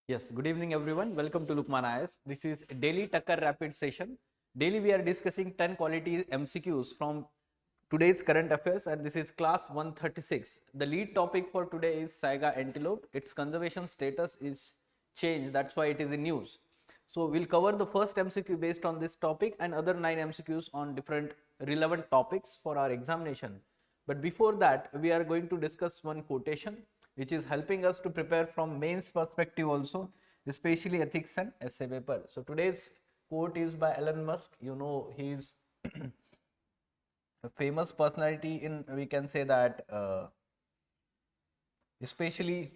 Yes, good evening everyone. Welcome to Lukmaan IAS. This is daily Takkar Rapid session. Daily we are discussing 10 quality MCQs from today's current affairs, and this is class 136. The lead topic for today is Saiga Antelope. Its conservation status is changed. That's why it is in news. So we'll cover the first MCQ based on this topic and other 9 MCQs on different relevant topics for our examination. But before that, we are going to discuss one quotation which is helping us to prepare from mains perspective also, especially ethics and essay paper. So today's quote is by Elon Musk. You know, he's a famous personality in, we can say that, especially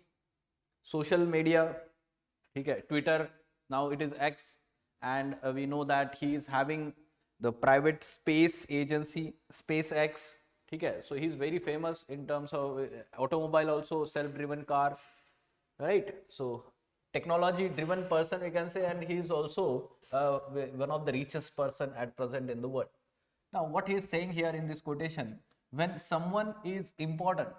social media, okay, Twitter, now it is X, and we know that he is having the private space agency SpaceX. Okay, so he's very famous in terms of automobile, also self-driven car, right? So technology driven person, we can say, and he is also one of the richest person at present in the world. Now what he is saying here in this quotation, when someone is important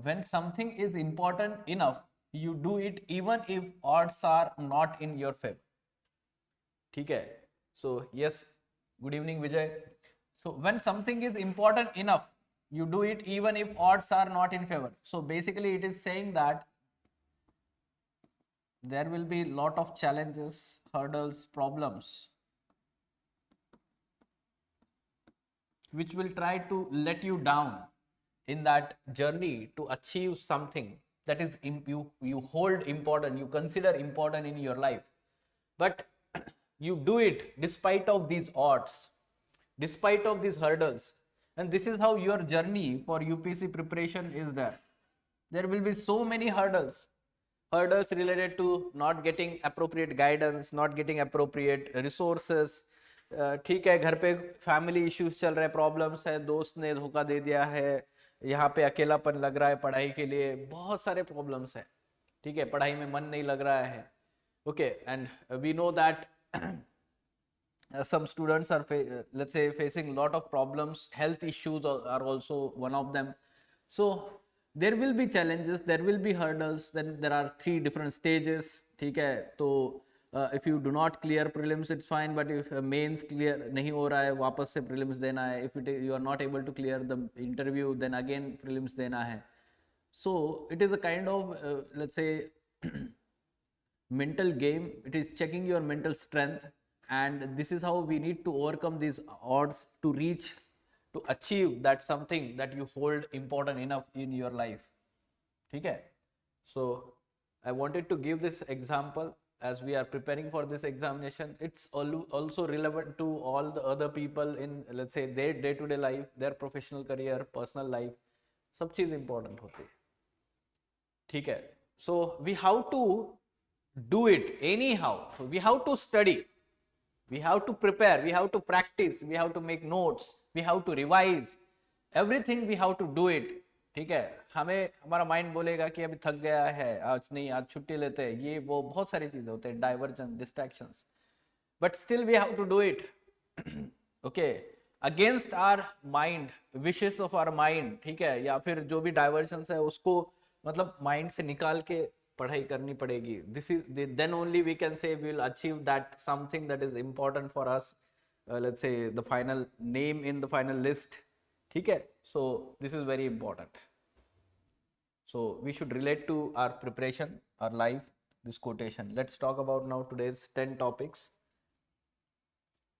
when something is important enough, you do it even if odds are not in your favor. Okay, so yes, good evening Vijay. So when something is important enough, you do it even if odds are not in favor. So basically it is saying that there will be lot of challenges, hurdles, problems which will try to let you down in that journey to achieve something that is you hold important, you consider important in your life, but you do it despite of these odds, despite of these hurdles. And this is how your journey for UPSC preparation is there. There will be so many hurdles related to not getting appropriate guidance, not getting appropriate resources. ठीक है, घर पे family issues चल रहे हैं, problems है, दोस्त ने धोखा दे दिया है, यहाँ पे अकेलापन लग रहा है पढ़ाई के लिए, बहुत सारे प्रॉब्लम्स है. ठीक है, पढ़ाई में मन नहीं लग रहा है. Okay, and we know that some students are let's say facing lot of problems, health issues are also one of them. So there will be challenges, there will be hurdles, then there are 3 different stages. ठीक है, तो if you do not clear prelims it's fine, but if mains clear नहीं हो रहा है, वापस से prelims देना है. If you are not able to clear the interview, then again prelims देना है. So it is a kind of let's say mental game. It is checking your mental strength, and this is how we need to overcome these odds to reach, to achieve that something that you hold important enough in your life. Okay, so I wanted to give this example as we are preparing for this examination. It's also relevant to all the other people in, let's say, their day-to-day life, their professional career, personal life. सब चीज important होती है. ठीक है, so we have to do it anyhow. We have to study, we have to prepare, we have to practice, we have to make notes, we have to revise everything, we have to do it. ठीक है, हमें हमारा mind बोलेगा कि अभी थक गया है, आज नहीं, आज छुट्टी लेते हैं, ये वो बहुत सारी चीजें होते हैं, diversion, distractions, but still we have to do it. Okay, against our mind, wishes of our mind. ठीक है, या फिर जो भी डाइवर्जन्स है उसको मतलब माइंड से निकाल के पढ़ाई करनी पड़ेगी. This is then only we can say we will achieve that something that is important for us, let's say the final name in the final list. ठीक है, so this is very important. So we should relate to our preparation, our life, this quotation. Let's talk about now today's 10 topics.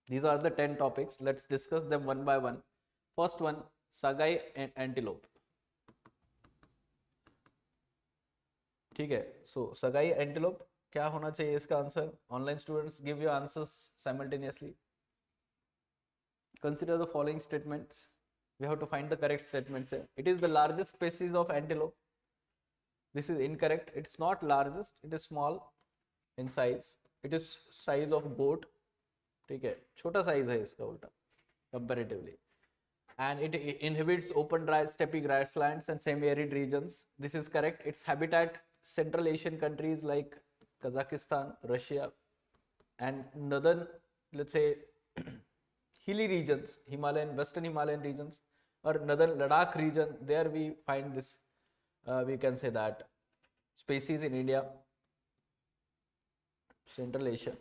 These are the 10 topics. Let's discuss them one by one. First one, Saiga Antelope. ठीक है, so Saiga Antelope क्या होना चाहिए इसका answer? Online students, give your answers simultaneously. Consider the following statements. We have to find the correct statements here. It is the largest species of antelope. This is incorrect. It's not largest, it is small in size. It is size of goat. ठीक है, छोटा size है इसका उल्टा comparatively. And it inhabits open dry steppe grasslands and semi-arid regions. This is correct. Its habitat Central Asian countries like Kazakhstan, Russia, and northern, let's say, hilly regions, Himalayan, western Himalayan regions, or northern Ladakh region, there we find this we can say that species in India, Central Asia.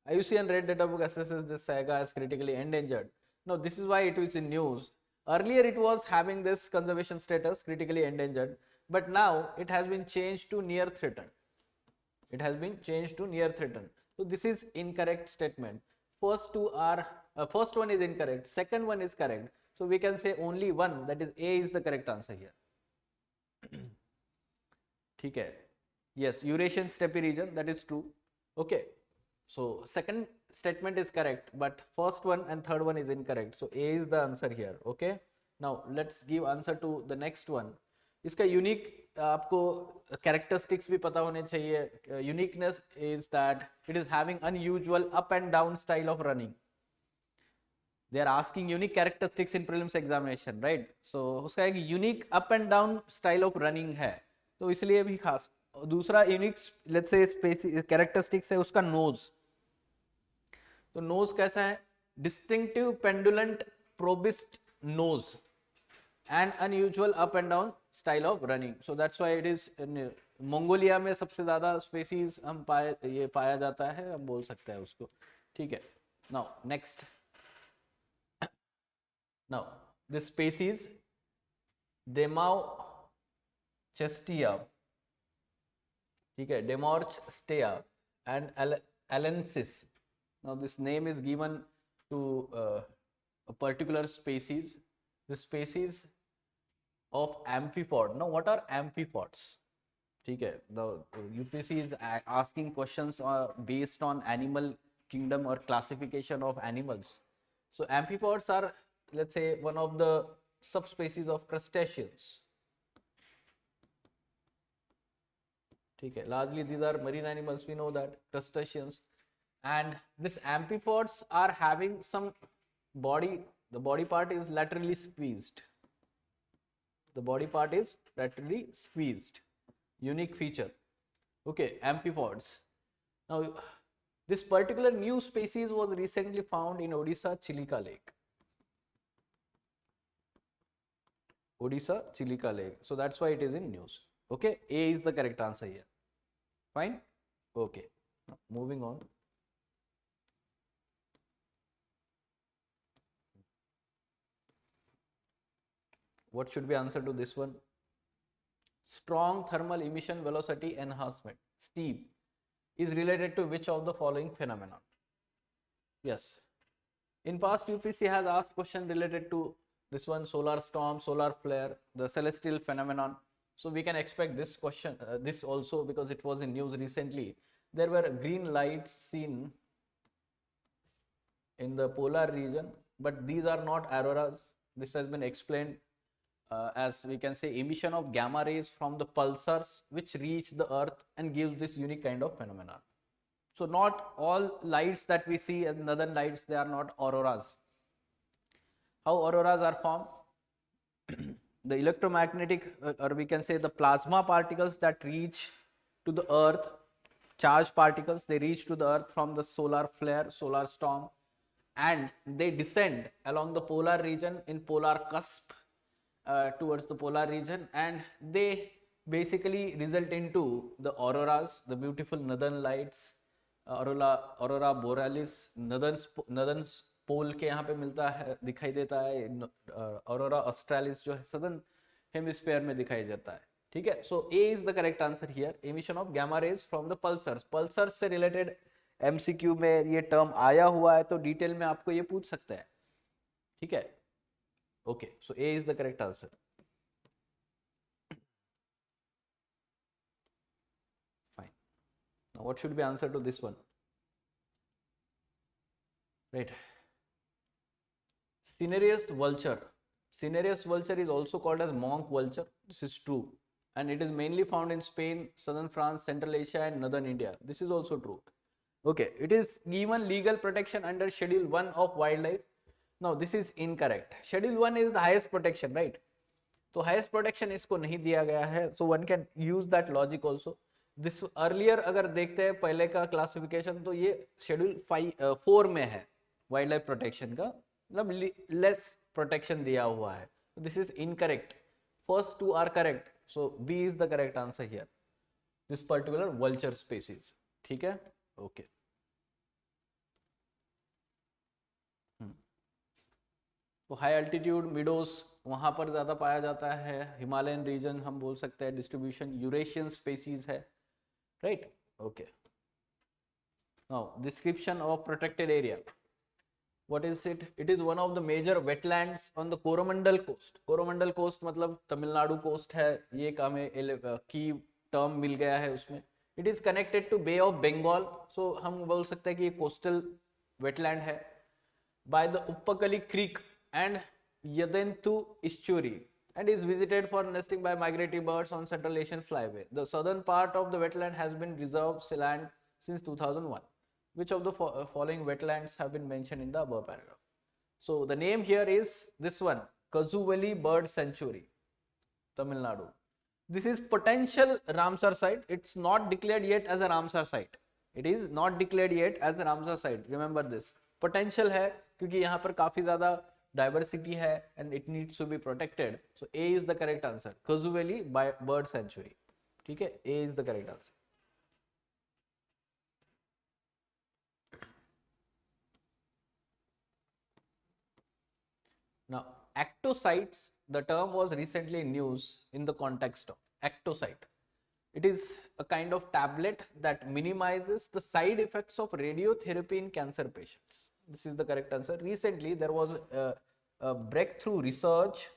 IUCN Red Data Book assesses this saiga as critically endangered. Now, this is why it is in news. Earlier, it was having this conservation status, critically endangered, but now it has been changed to near threatened. It has been changed to near threatened. So, this is incorrect statement. First two are, first one is incorrect, second one is correct. So, we can say only one, that is A is the correct answer here. ठीक है. Yes, Eurasian steppe region, that is true. Okay. So second statement is correct, but first one and third one is incorrect. So A is the answer here. Okay. Now let's give answer to the next one. इसका unique आपको characteristics भी पता होने चाहिए. Uniqueness is that it is having unusual up and down style of running. They are asking unique characteristics in prelims examination, right? So उसका एक unique up and down style of running है. तो इसलिए भी खास. दूसरा यूनिक लेट्स से कैरेक्टरिस्टिक्स है उसका नोज. तो नोज कैसा है? Distinctive pendulous proboscis nose and unusual up and down style of running. So that's why it is Mongolia में सबसे ज्यादा स्पेसीज हम पाया जाता है, हम बोल सकते हैं उसको. ठीक है. Now next. Now this species डेमाओ चेस्टिया, ठीक है, डेमोर्चस्टेया and alensis. Now this name is given to a particular species. The species of amphipod. Now what are amphipods? ठीक है. The UPSC is asking questions based on animal kingdom or classification of animals. So amphipods are, let's say, one of the subspecies of crustaceans. ठीक है. Largely these are marine animals, we know that, crustaceans, and this amphipods are having some body, the body part is laterally squeezed. The body part is laterally squeezed. Unique feature. Okay, amphipods. Now this particular new species was recently found in Odisha Chilika Lake. Odisha Chilika Lake. So that's why it is in news. Okay, A is the correct answer here. Fine. Okay, now moving on. What should be answer to this one? Strong thermal emission velocity enhancement, STEEP, is related to which of the following phenomenon? Yes, in past UPSC has asked question related to this one, solar storm, solar flare, the celestial phenomenon. So we can expect this question, this also, because it was in news recently. There were green lights seen in the polar region, but these are not auroras. This has been explained as, we can say, emission of gamma rays from the pulsars which reach the earth and gives this unique kind of phenomenon. So not all lights that we see as northern lights, they are not auroras. How auroras are formed? The electromagnetic, or we can say the plasma particles that reach to the earth, charged particles, they reach to the earth from the solar flare, solar storm, and they descend along the polar region in polar cusp towards the polar region, and they basically result into the auroras, the beautiful northern lights, aurora borealis, northern पोल के यहाँ पे मिलता है, दिखाई देता है. Aurora australis जो है सदर्न हेमिस्फीयर में दिखाई देता है. ठीक है. So A is the correct answer here. Emission of gamma rays from the pulsars. Pulsars से रिलेटेड एमसीक्यू में ये टर्म आया हुआ है, तो डिटेल में आपको ये पूछ सकता है. ठीक है. Okay, so A is the correct answer. Fine. Now what should be answer to this one? Right. Cinereous vulture. Cinereous vulture is also called as monk vulture. This is true, and it is mainly found in Spain, southern France, Central Asia, and northern India. This is also true. Okay, it is given legal protection under Schedule 1 of wildlife. Now this is incorrect. Schedule 1 is the highest protection, right? तो highest protection इसको नहीं दिया गया है. So one can use that logic also. This earlier अगर देखते हैं पहले का classification, तो ये Schedule 4 में है wildlife protection का, मतलब लेस प्रोटेक्शन दिया हुआ है. This is incorrect. first two are correct, so B is the correct answer here, this particular vulture species. ठीक है, okay. तो हाई एल्टीट्यूड मिडोस वहां पर ज़्यादा पाया जाता है, हिमालयन रीजन हम बोल सकते हैं, डिस्ट्रीब्यूशन यूरेशियन स्पेसीज है, right, okay. Now description of protected area, what is it? It is one of the major wetlands on the Coromandel coast. Coromandel coast मतलब तमिलनाडु कोस्ट है, ये एक हमें की टर्म मिल गया है उसमें. It is connected to Bay of Bengal, so हम बोल सकते हैं कि ये कोस्टल वेटलैंड है. By the Uppakali Creek and Yadentu estuary, and is visited for nesting by migratory birds on Central Asian flyway. The southern part of the wetland has been reserved land since 2001. Which of the following wetlands have been mentioned in the above paragraph? So the name here is this one, Kazuvali Bird Sanctuary, Tamil Nadu. This is potential Ramsar site. It's not declared yet as a Ramsar site. It is not declared yet as a Ramsar site. Remember this. Potential है क्योंकि यहाँ पर काफी ज़्यादा diversity है and it needs to be protected. So A is the correct answer. Kazuvali Bird Sanctuary. ठीक है, A is the correct answer. Now, actocytes, the term was recently in news in the context of actocyte. It is a kind of tablet that minimizes the side effects of radiotherapy in cancer patients. This is the correct answer. Recently, there was a breakthrough research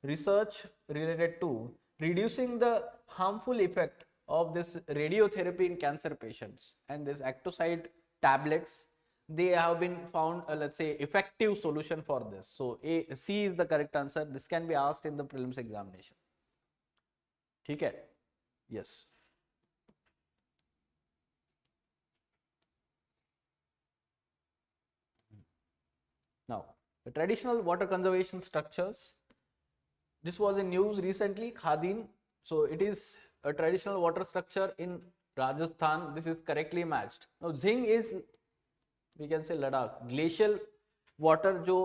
related to reducing the harmful effect of this radiotherapy in cancer patients, and this actocyte tablets, they have been found let's say effective solution for this. So C is the correct answer. This can be asked in the prelims examination. ठीक है, yes. Now the traditional water conservation structures, this was in news recently, Khadin. So it is a traditional water structure in Rajasthan. This is correctly matched. Now Zing is, we can say, Ladakh. Glacial water जो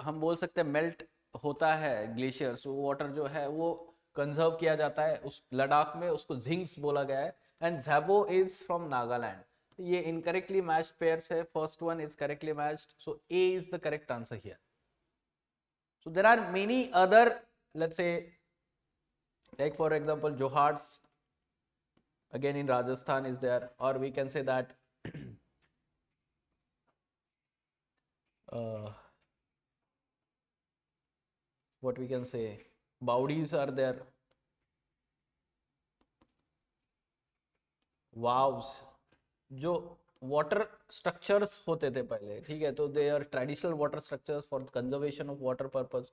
हम बोल सकते हैं melt होता है glacier, so water जो है वो कंजर्व किया जाता है उस लद्दाख में, उसको जिंक्स बोला गया है. And Zabo is from Nagaland. ये इनकरेक्टली मैच्ड पेयर्स है, first one is correctly matched, so A is the correct answer here. So there are many other, let's say like for example johads again in Rajasthan is there, or we can say that what we can say, Baudis are there, vavs, जो water structures होते थे पहले, ठीक है, तो they are traditional water structures for conservation of water purpose.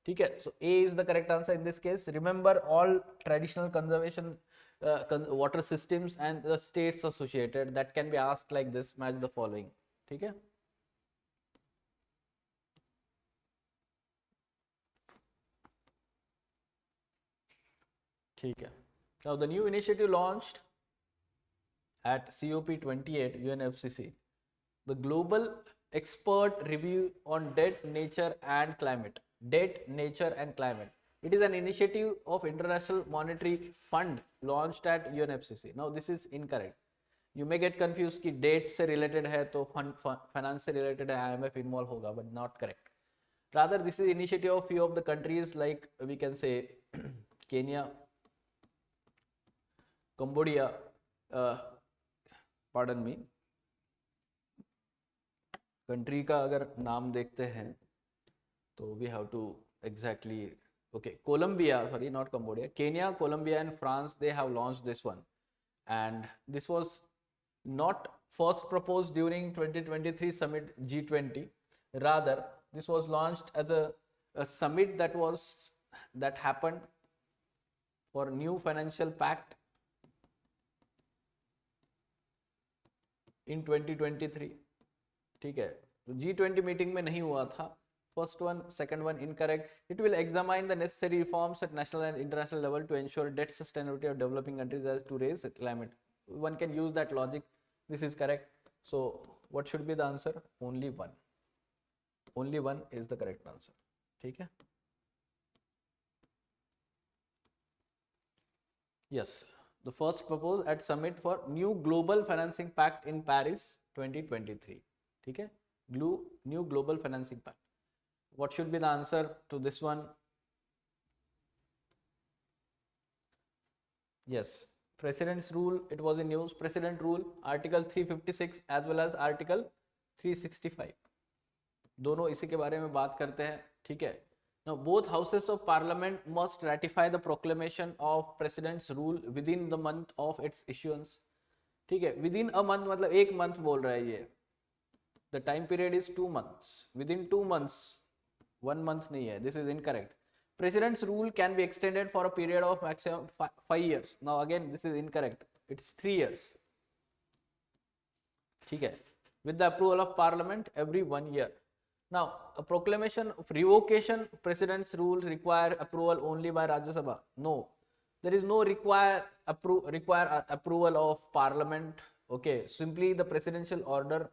ठीक है, so A is the correct answer in this case. Remember all traditional conservation water systems and the states associated that can be asked like this, match the following. ठीक है, ठीक है. Now the new initiative launched at COP28 UNFCCC, the Global Expert Review on Debt, Nature and Climate. Debt, Nature and Climate. It is an initiative of International Monetary Fund launched at UNFCCC. Now this is incorrect. You may get confused कि debt से related है तो finance से related है, IMF involve होगा, but not correct. Rather this is initiative of few of the countries like we can say Kenya, Cambodia, pardon me, country का अगर नाम देखते हैं तो we have to exactly, okay, Colombia, sorry, not Cambodia, Kenya, Colombia and France, they have launched this one, and this was not first proposed during 2023 summit G20. Rather this was launched as a summit that happened for new financial pact in 2023. ठीक है, तो G20 meeting में नहीं हुआ था. First one, second one incorrect. It will examine the necessary reforms at national and international level to ensure debt sustainability of developing countries as to raise climate. One can use that logic. This is correct. So what should be the answer? Only one. Only one is the correct answer. ठीक है. Yes, the first proposed at summit for new global financing pact in Paris 2023. ठीक है, new global financing pact. What should be the answer to this one? Yes, President's rule. It was in news. President rule, Article 356 as well as Article 365. दोनों इसी के बारे में बात करते हैं. ठीक है. Now, both houses of parliament must ratify the proclamation of president's rule within the month of its issuance. ठीक है, within a month मतलब एक month बोल रहा है ये. The time period is 2 months. Within 2 months, 1 month नहीं है. This is incorrect. President's rule can be extended for a period of maximum 5 years. Now again, this is incorrect. It's 3 years. ठीक है, with the approval of parliament every 1 year. Now, a proclamation of revocation president's rule require approval only by Rajya Sabha. No, there is no require approval of parliament. Okay, simply the presidential order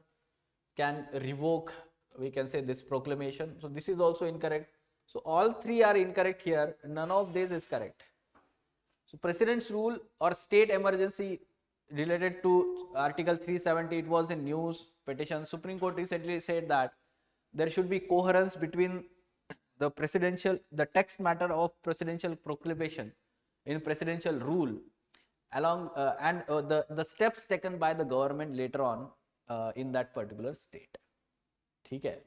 can revoke, we can say, this proclamation. So this is also incorrect. So all three are incorrect here. None of this is correct. So president's rule or state emergency related to Article 370, it was in news petition. Supreme Court recently said that there should be coherence between the text matter of presidential proclamation in presidential rule along and the steps taken by the government later on in that particular state. ठीक है,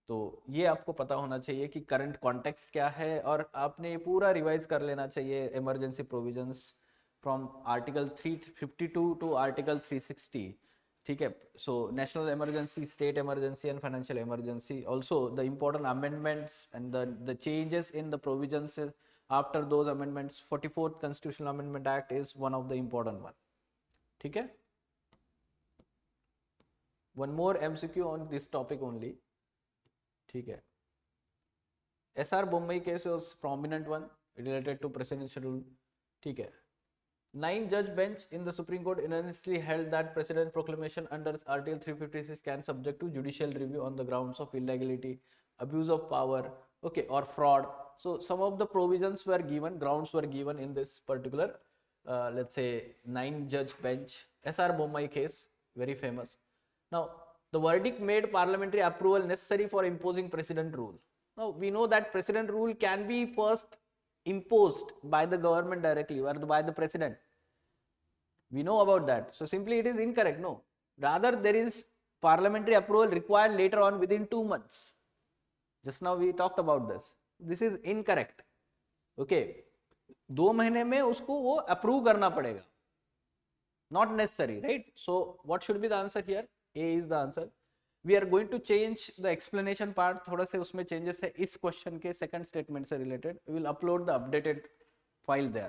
तो ये आपको पता होना चाहिए कि current context क्या है और आपने पूरा रिवाइज कर लेना चाहिए emergency provisions from article 352 to article 360. ठीक है, so national emergency, state emergency and financial emergency, also the important amendments and the changes in the provisions after those amendments. 44th constitutional amendment act is one of the important one. ठीक है, one more MCQ on this topic only. ठीक है, SR Bomai case was prominent one related to presidential rule. ठीक है, 9 judge bench in the Supreme Court unanimously held that president proclamation under Article 356 can subject to judicial review on the grounds of illegality, abuse of power, okay, or fraud. So some of the provisions were given, grounds were given in this particular let's say 9 judge bench. SR Bomai case, very famous. Now the verdict made parliamentary approval necessary for imposing president rule. Now we know that president rule can be first imposed by the government directly or by the president. We know about that. So simply it is incorrect. No, rather there is parliamentary approval required later on within 2 months. Just now we talked about this. This is incorrect. Okay, 2 महीने में उसको वो approve करना पड़ेगा. Not necessary, right? So what should be the answer here? A is the answer. We are going to change the explanation part. थोड़ा से उसमें changes है इस question के second statement से related. We will upload the updated file there.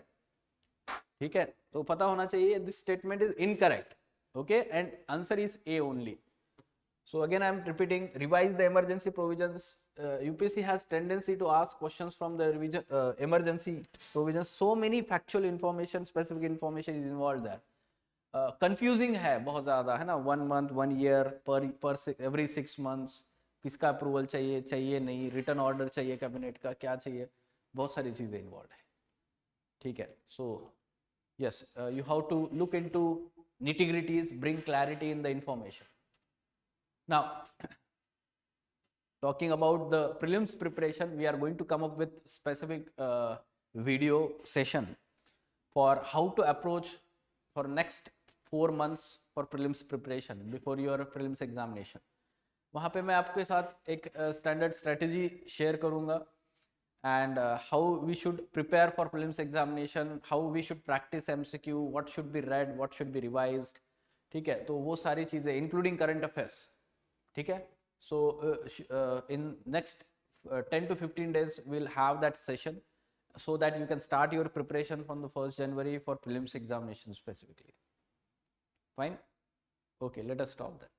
ठीक है, तो पता होना चाहिए this statement is incorrect. Okay, and answer is A only. So again I am repeating, revise the emergency provisions. UPSC has tendency to ask questions from the revision, emergency provisions. So many factual information, specific information is involved there. Confusing है बहुत ज़्यादा, है ना. 1 month, 1 year, पर every 6 months किसका approval चाहिए नहीं, return order चाहिए कैबिनेट का, क्या चाहिए, बहुत सारी चीज़ें इन्वॉल्व है. ठीक है, so yes, you have to look into nitty-gritties, bring clarity in the information. Now talking about the prelims preparation, we are going to come up with specific video session for how to approach for next 4 months for prelims preparation before your prelims examination. वहाँ पे मैं आपके साथ एक standard strategy share करूँगा and how we should prepare for prelims examination, how we should practice MCQ, what should be read, what should be revised. ठीक है, तो वो सारी चीज़ें including current affairs. ठीक है, so in next 10 to 15 days we'll have that session so that you can start your preparation from the 1st January for prelims examination specifically. Fine? Okay, let us stop there.